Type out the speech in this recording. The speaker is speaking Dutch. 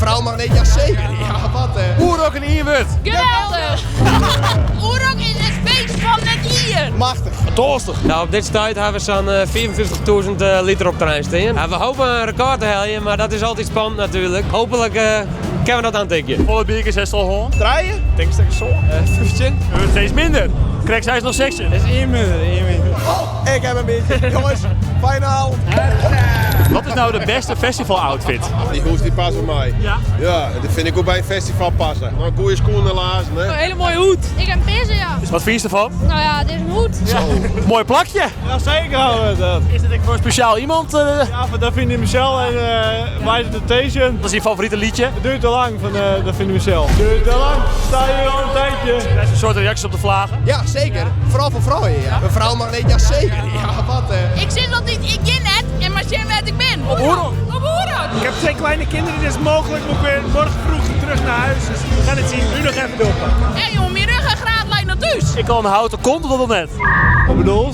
vrouw mag niet, ja zeker. Ja, wat hè. Oerok en Ierwut. Geweldig! Oerok is het feest van het hier! Machtig. Toostig. Nou, op dit stuit hebben we zo'n 54.000 liter op terrein staan. Ja, we hopen een record te halen, maar dat is altijd spannend natuurlijk. Hopelijk kunnen we dat aantikken. Volle biertjes is al gewoon. Draaien? Denk ik zo. 15. Steeds minder. Krijg zij is nog 16. Dat is 1 minuut, 1 minuut. Oh, ik heb een beetje. Jongens, finaal. Wat is nou de beste festival outfit? Die hoest die passen bij mij. Ja. Ja, dat vind ik ook bij een festival passen. Nou, goeie schoenen lazen, hè. Een hele mooie hoed. Ik heb pissen, ja. Wat vind je ervan? Nou ja, dit is een hoed. Mooi plakje. Ja, zeker houden we dat. Is dit voor een speciaal iemand? Ja, dat vindt Michel en White Temptation. Dat is je favoriete liedje. Het duurt te lang, dat vindt Michel. Duurt te lang, sta hier al een tijdje. Dat is een soort reacties op de vlagen. Ja, zeker. Vooral voor vrouwen, ja. Een vrouw mag niet, ja zeker. Ja, wat hè. Ik zit nog niet, ik ken net en maar zien waar ik ben. Op Oerok. Op Oerok. Ik heb 2 kleine kinderen, dus mogelijk moet ik weer morgen vroeg terug naar huis. Dus we gaan het zien. Nu nog even door. Hé jongen, mijn ruggengraat lijkt naar thuis. Ik al een houten kont tot net. Wat bedoel je?